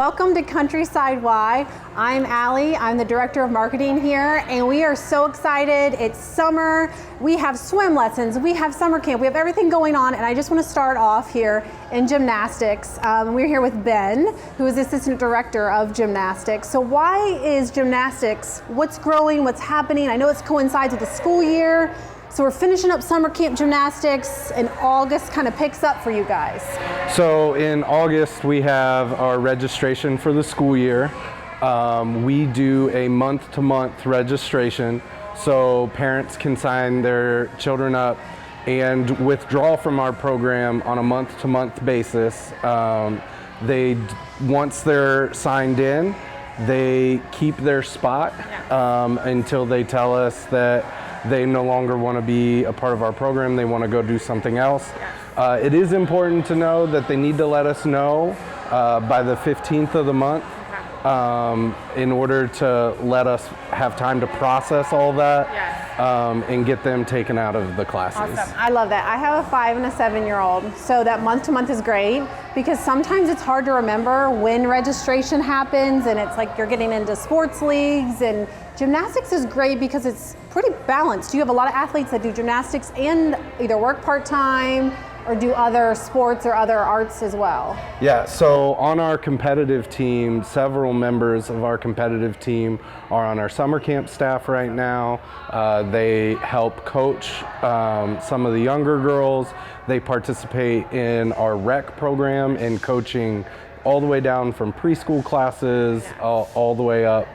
Welcome to Countryside Y. I'm Allie, I'm the Director of Marketing here, and we are so excited. It's summer, we have swim lessons, we have summer camp, we have everything going on, and I just want to start off here in gymnastics. We're here with Ben, who is the Assistant Director of Gymnastics. So why is gymnastics, what's growing, what's happening? I know it coincides with the school year, so we're finishing up summer camp gymnastics, and August kind of picks up for you guys. So in August, we have our registration for the school year. We do a month-to-month registration, so parents can sign their children up and withdraw from our program on a month-to-month basis. Once they're signed in, they keep their spot until they tell us that they no longer want to be a part of our program, they want to go do something else. It is important to know that they need to let us know by the 15th of the month in order to let us have time to process all that and get them taken out of the classes. Awesome. I love that. I have a 5 and a 7-year-old, so that month to month is great because sometimes it's hard to remember when registration happens, and it's like you're getting into sports leagues, and gymnastics is great because it's pretty balanced. You have a lot of athletes that do gymnastics and either work part-time or do other sports or other arts as well. Yeah, so on our competitive team, several members of our competitive team are on our summer camp staff right now. They help coach some of the younger girls. They participate in our rec program and coaching all the way down from preschool classes all the way up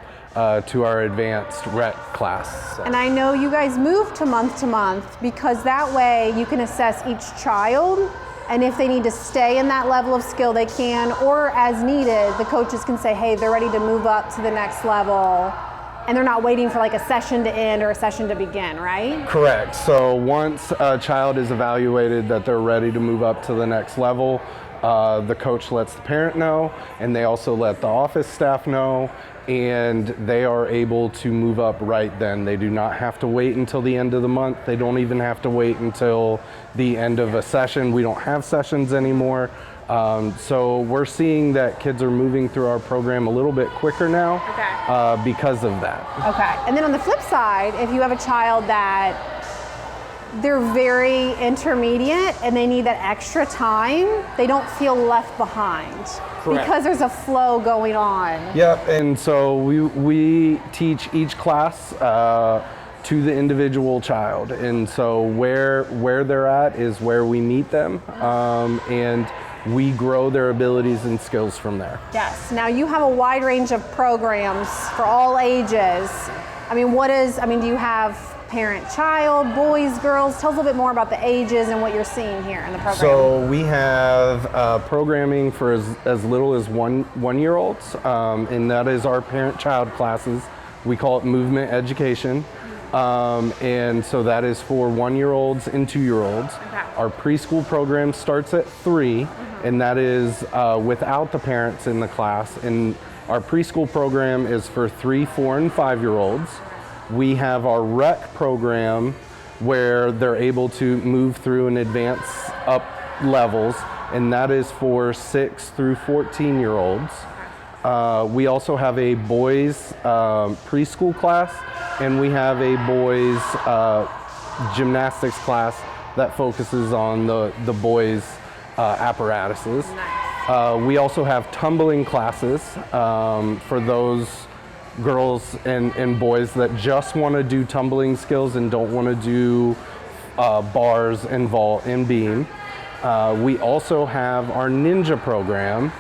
to our advanced rec class. So. And I know you guys move to month because that way you can assess each child, and if they need to stay in that level of skill they can, or as needed, the coaches can say, hey, they're ready to move up to the next level, and they're not waiting for like a session to end or a session to begin, right? Correct. So once a child is evaluated that they're ready to move up to the next level, the coach lets the parent know, and they also let the office staff know, and they are able to move up right then. They do not have to wait until the end of the month. They don't even have to wait until the end of a session. We don't have sessions anymore. So we're seeing that kids are moving through our program a little bit quicker now because of that. Okay. And then on the flip side, if you have a child that they're very intermediate and they need that extra time, they don't feel left behind. Correct. Because there's a flow going on. Yep, and so we teach each class to the individual child, and so where they're at is where we meet them, and we grow their abilities and skills from there. Yes, now you have a wide range of programs for all ages. Do you have parent-child, boys, girls? Tell us a little bit more about the ages and what you're seeing here in the program. So we have programming for as little as one-year-olds, and that is our parent-child classes. We call it movement education, and so that is for 1-year-olds and 2-year-olds. Okay. Our preschool program starts at 3, and that is without the parents in the class, and our preschool program is for 3, 4, and 5-year-olds. We have our rec program where they're able to move through and advance up levels, and that is for 6 through 14-year-olds. We also have a boys preschool class, and we have a boys gymnastics class that focuses on the boys apparatuses. Nice. We also have tumbling classes for those girls and boys that just want to do tumbling skills and don't want to do bars and vault and beam. We also have our ninja program,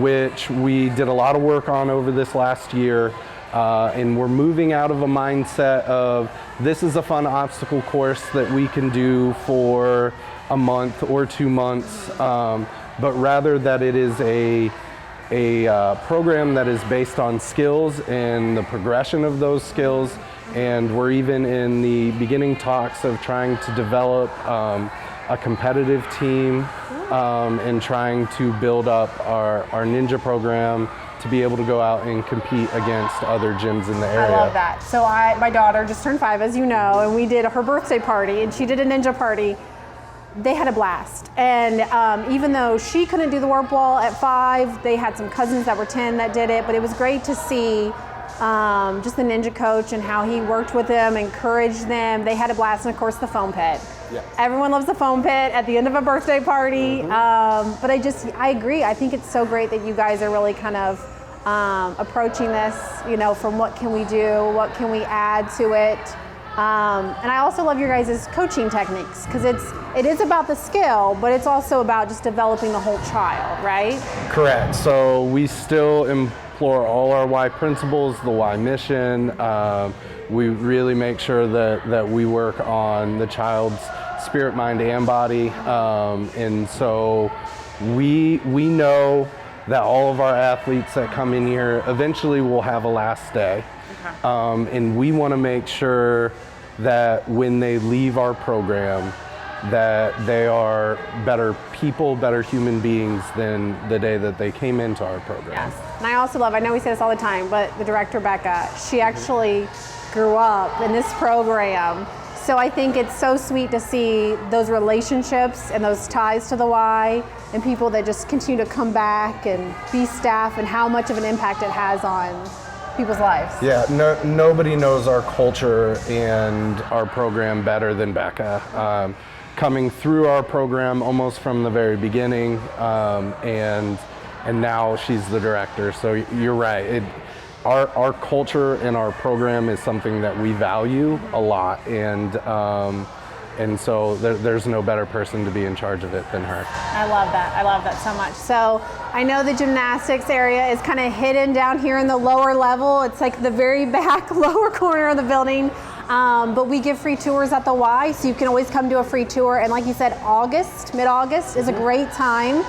which we did a lot of work on over this last year, and we're moving out of a mindset of this is a fun obstacle course that we can do for a month or 2 months, but rather that it is a program that is based on skills and the progression of those skills, and we're even in the beginning talks of trying to develop a competitive team and trying to build up our ninja program to be able to go out and compete against other gyms in the area. I love that. So my daughter just turned 5, as you know, and we did her birthday party, and she did a ninja party. they had a blast. And even though she couldn't do the warp wall at 5, they had some cousins that were 10 that did it, but it was great to see just the ninja coach and how he worked with them, encouraged them. They had a blast, and of course the foam pit. Yes. Everyone loves the foam pit at the end of a birthday party. But I agree. I think it's so great that you guys are really kind of approaching this, from what can we do, what can we add to it. And I also love your guys' coaching techniques, because it is about the skill, but it's also about just developing the whole child, right? Correct. So we still implore all our Y principles, the Y mission. We really make sure that we work on the child's spirit, mind, and body. And so we know that all of our athletes that come in here eventually will have a last day. Okay. And we want to make sure that when they leave our program, that they are better people, better human beings than the day that they came into our program. Yes, and I know we say this all the time, but the director, Becca, she actually grew up in this program. So I think it's so sweet to see those relationships and those ties to the Y, and people that just continue to come back and be staff, and how much of an impact it has on people's lives. Yeah, nobody knows our culture and our program better than Becca. Coming through our program almost from the very beginning, and now she's the director. So you're right. Our culture and our program is something that we value a lot, and so there's no better person to be in charge of it than her. I love that so much. So I know the gymnastics area is kind of hidden down here in the lower level. It's like the very back lower corner of the building. But we give free tours at the Y, so you can always come do a free tour. And like you said, mid-August is a great time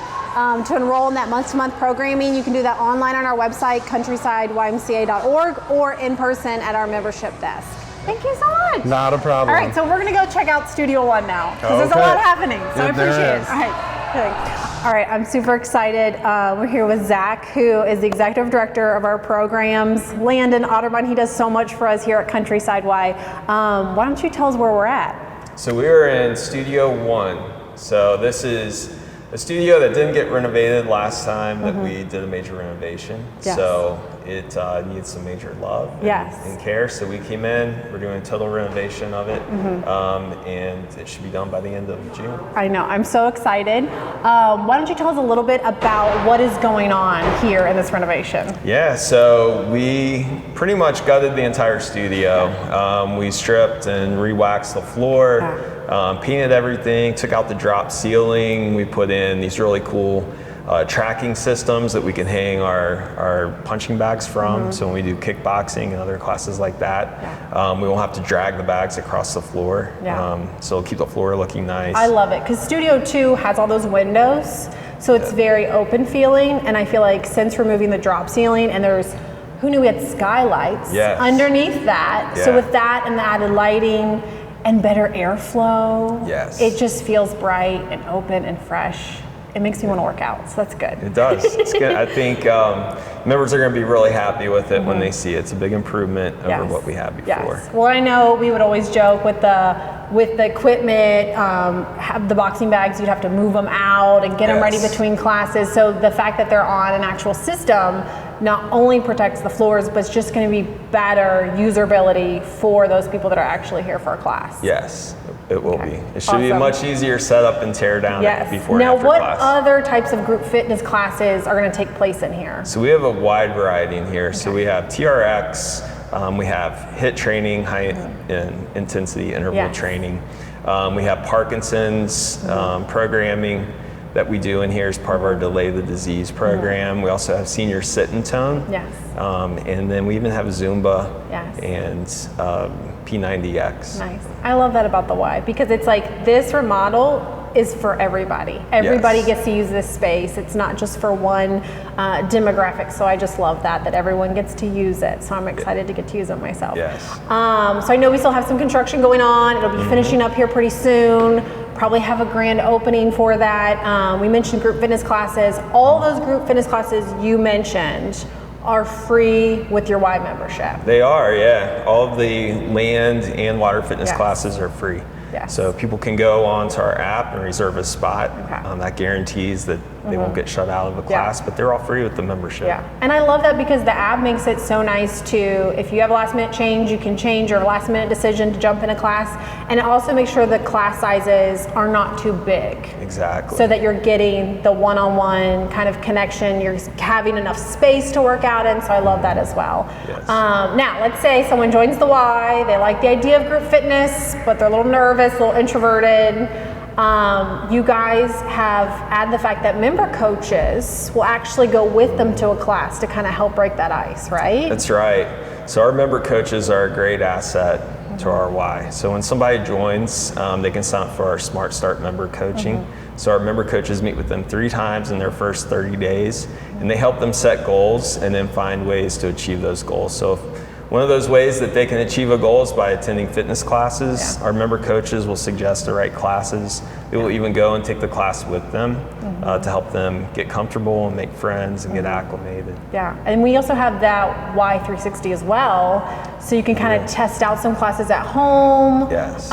to enroll in that month-to-month programming. You can do that online on our website, countrysideymca.org, or in person at our membership desk. Thank you so much. Not a problem. All right, so we're going to go check out Studio One now, because there's a lot happening, so I appreciate it. All right, thanks. All right, I'm super excited. We're here with Zach, who is the executive director of our programs. Landon Otterbein, he does so much for us here at Countryside Y. Why don't you tell us where we're at? So we are in Studio One. So this is a studio that didn't get renovated last time that we did a major renovation. Yes. So it needs some major love and care. So we came in, we're doing a total renovation of it, and it should be done by the end of June. I know, I'm so excited. Why don't you tell us a little bit about what is going on here in this renovation? Yeah, so we pretty much gutted the entire studio. We stripped and re-waxed the floor, painted everything, took out the drop ceiling. We put in these really cool tracking systems that we can hang our punching bags from. So when we do kickboxing and other classes like that, we won't have to drag the bags across the floor. So it'll keep the floor looking nice. I love it, because Studio 2 has all those windows, so it's very open feeling, and I feel like since removing the drop ceiling, and who knew we had skylights underneath that, so with that and the added lighting and better airflow, it just feels bright and open and fresh. It makes me want to work out, so that's good. It does. It's good. I think members are going to be really happy with it when they see it. It's a big improvement over what we had before. Yes. Well, I know we would always joke with the equipment, have the boxing bags, you'd have to move them out and get them ready between classes. So the fact that they're on an actual system not only protects the floors, but it's just going to be better usability for those people that are actually here for a class. Yes, it will be. It should be a much easier setup and tear down before and after class. Now, what other types of group fitness classes are going to take place in here? So we have a wide variety in here. So we have TRX, we have HIIT training, high intensity interval training. We have Parkinson's programming that we do in here as part of our Delay the Disease program. We also have senior sit and tone. And then we even have Zumba and P90X. Nice. I love that about the Y, because it's like this remodel is for everybody. Everybody gets to use this space. It's not just for one demographic. So I just love that everyone gets to use it. So I'm excited to get to use it myself. So I know we still have some construction going on. It'll be finishing up here pretty soon. Probably have a grand opening for that. We mentioned group fitness classes. All those group fitness classes you mentioned are free with your Y membership. They are, yeah. All of the land and water fitness classes are free. Yes. So people can go onto our app and reserve a spot. Okay. That guarantees that they won't get shut out of a class, but they're all free with the membership. Yeah, and I love that because the app makes it so nice to, if you have a last minute change, you can change your last minute decision to jump in a class, and it also makes sure the class sizes are not too big. Exactly. So that you're getting the one-on-one kind of connection, you're having enough space to work out in, so I love that as well. Yes. Now, let's say someone joins the Y, they like the idea of group fitness, but they're a little nervous, a little introverted. You guys have added the fact that member coaches will actually go with them to a class to kind of help break that ice, right? That's right. So our member coaches are a great asset to our Y. So when somebody joins, they can sign up for our Smart Start member coaching. So our member coaches meet with them 3 times in their first 30 days, and they help them set goals and then find ways to achieve those goals. So one of those ways that they can achieve a goal is by attending fitness classes. Our member coaches will suggest the right classes. They will even go and take the class with them to help them get comfortable and make friends and get acclimated. Yeah, and we also have that Y360 as well, so you can kind of test out some classes at home. Yes.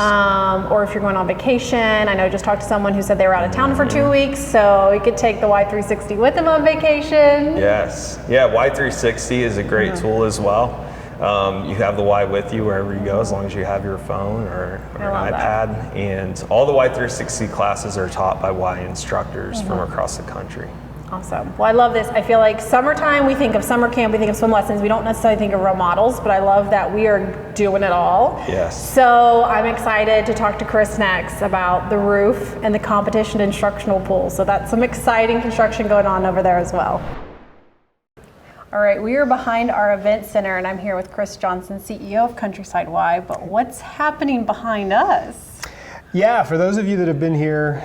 Or if you're going on vacation. I know I just talked to someone who said they were out of town for 2 weeks, so you could take the Y360 with them on vacation. Yes. Yeah, Y360 is a great tool as well. You have the Y with you wherever you go, as long as you have your phone or an iPad. And all the Y360 classes are taught by Y instructors from across the country. Awesome. Well, I love this. I feel like summertime, we think of summer camp, we think of swim lessons. We don't necessarily think of role models, but I love that we are doing it all. Yes. So I'm excited to talk to Chris next about the roof and the competition instructional pool. So that's some exciting construction going on over there as well. All right, we are behind our event center, and I'm here with Chris Johnson, CEO of Countryside Y, but what's happening behind us? Yeah, for those of you that have been here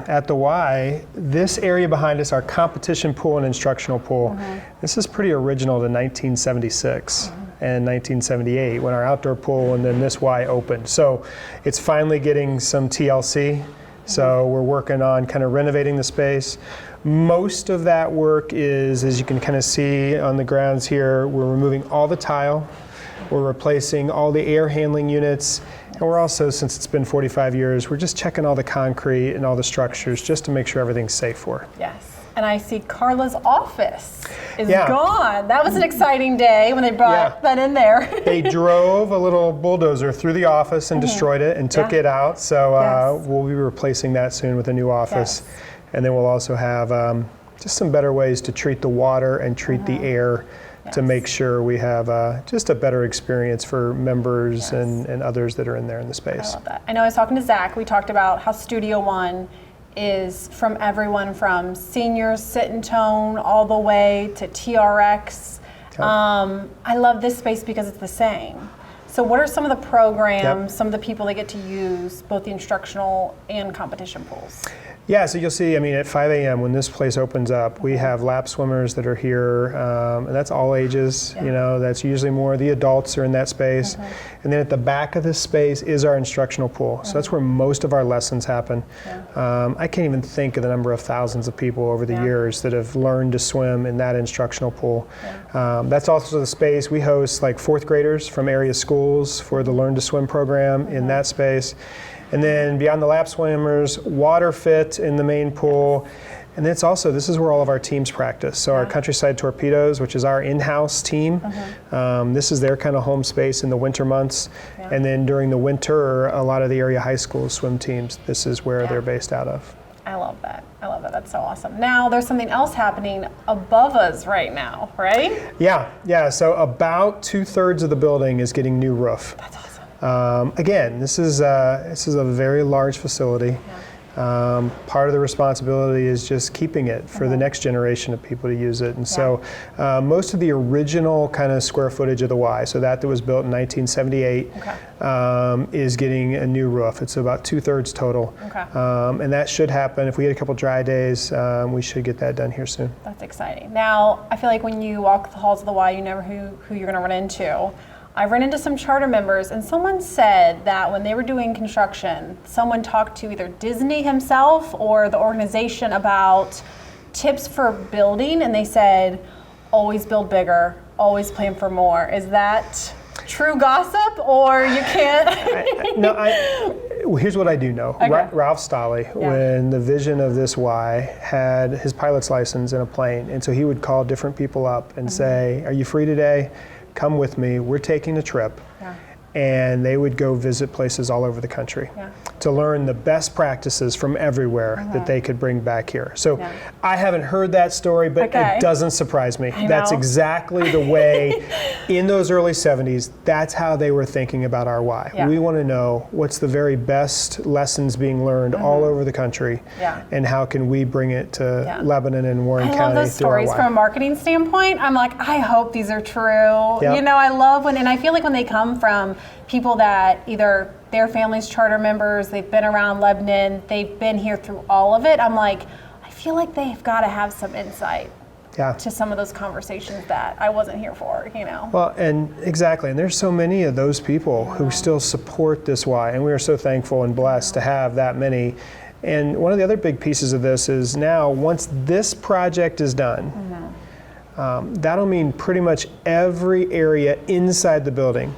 at the Y, this area behind us, our competition pool and instructional pool, this is pretty original to 1976 and 1978 when our outdoor pool and then this Y opened. So it's finally getting some TLC. So we're working on kind of renovating the space. Most of that work is, as you can kind of see on the grounds here, we're removing all the tile, we're replacing all the air handling units, and we're also, since it's been 45 years, we're just checking all the concrete and all the structures just to make sure everything's safe for it. Yes. And I see Carla's office is gone. That was an exciting day when they brought that in there. They drove a little bulldozer through the office and destroyed it and took it out. So we'll be replacing that soon with a new office. Yes. And then we'll also have just some better ways to treat the water and treat the air to make sure we have just a better experience for members and others that are in there in the space. I love that. I know I was talking to Zach. We talked about how Studio One is from everyone from seniors, sit and tone, all the way to TRX. I love this space because it's the same. So what are some of the programs, some of the people that get to use both the instructional and competition pools? Yeah, so you'll see, I mean, at 5 a.m. when this place opens up, we have lap swimmers that are here, and that's all ages, you know, that's usually more the adults are in that space. And then at the back of this space is our instructional pool. So that's where most of our lessons happen. I can't even think of the number of thousands of people over the years that have learned to swim in that instructional pool. That's also the space we host like 4th graders from area schools for the Learn to Swim program in that space. And then beyond the lap swimmers, water fit in the main pool. And it's also, this is where all of our teams practice. So our Countryside Torpedoes, which is our in-house team, this is their kind of home space in the winter months. And then during the winter, a lot of the area high school swim teams, this is where they're based out of. I love that. I love that. That's so awesome. Now, there's something else happening above us right now, right? Yeah. So about 2/3 of the building is getting new roof. That's awesome. Again, this is a very large facility. Part of the responsibility is just keeping it for the next generation of people to use it. And so most of the original kind of square footage of the Y, so that was built in 1978, is getting a new roof. It's about 2/3 total. And that should happen. If we get a couple dry days, we should get that done here soon. That's exciting. Now, I feel like when you walk the halls of the Y, you never know who you're going to run into. I've run into some charter members, and someone said that when they were doing construction, someone talked to either Disney himself or the organization about tips for building, and they said, always build bigger, always plan for more. Is that true gossip, or you can't? Here's what I do know. Okay. Ralph Stolle, when the vision of this Y, had his pilot's license in a plane. And so he would call different people up and say, are you free today? Come with me. We're taking a trip. Yeah. And they would go visit places all over the country to learn the best practices from everywhere that they could bring back here. So I haven't heard that story, but it doesn't surprise me. That's exactly the way, in those early 70s, that's how they were thinking about our Y. We want to know what's the very best lessons being learned all over the country, and how can we bring it to Lebanon and Warren County. I love those stories from a marketing standpoint. I'm like, I hope these are true. You know, I love when, and I feel like when they come from people that either their family's charter members, they've been around Lebanon, they've been here through all of it, I'm like, I feel like they've got to have some insight to some of those conversations that I wasn't here for, you know. Well, and exactly, and there's so many of those people who still support this Y, and we are so thankful and blessed to have that many. And one of the other big pieces of this is now, once this project is done, that'll mean pretty much every area inside the building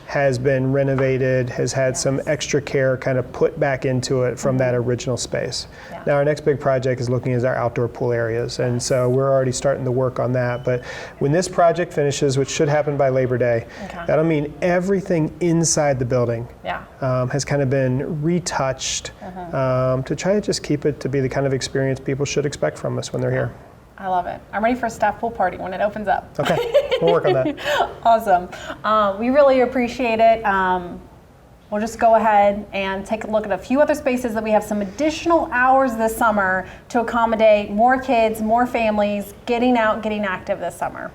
has been renovated, has had some extra care kind of put back into it from that original space. Now our next big project is looking at our outdoor pool areas, and so we're already starting to work on that. But when this project finishes, which should happen by Labor Day, that'll mean everything inside the building has kind of been retouched to try to just keep it to be the kind of experience people should expect from us when they're here. I love it. I'm ready for a staff pool party when it opens up. Okay, we'll work on that. Awesome. We really appreciate it. We'll just go ahead and take a look at a few other spaces that we have some additional hours this summer to accommodate more kids, more families, getting out, getting active this summer.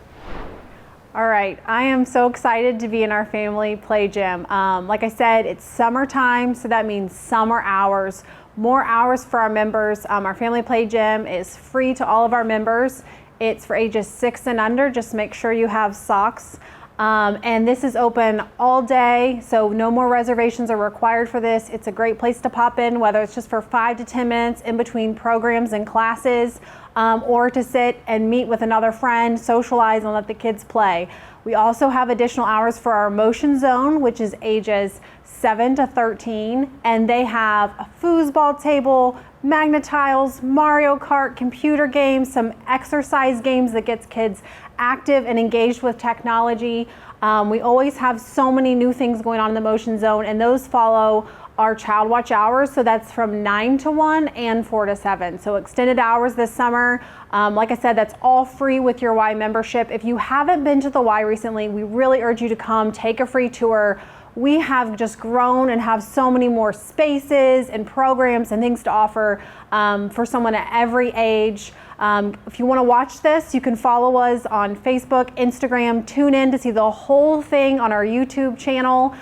All right, I am so excited to be in our family play gym. Like I said, it's summertime, so that means summer hours. More hours for our members. Our family play gym is free to all of our members. It's for ages 6 and under. Just make sure you have socks. And this is open all day, so no more reservations are required for this. It's a great place to pop in, whether it's just for 5 to 10 minutes in between programs and classes, or to sit and meet with another friend, socialize, and let the kids play. We also have additional hours for our motion zone, which is ages 7 to 13, and they have a foosball table, magnet tiles, Mario Kart, computer games, some exercise games that gets kids active and engaged with technology. We always have so many new things going on in the motion zone, and those follow our child watch hours, so that's from 9 to 1 and 4 to 7. So extended hours this summer. Like I said, that's all free with your Y membership. If you haven't been to the Y recently, we really urge you to come, take a free tour. We have just grown and have so many more spaces and programs and things to offer for someone at every age. If you want to watch this, you can follow us on Facebook, Instagram, tune in to see the whole thing on our YouTube channel.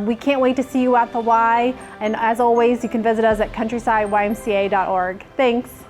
We can't wait to see you at the Y. And as always, you can visit us at countrysideymca.org. Thanks.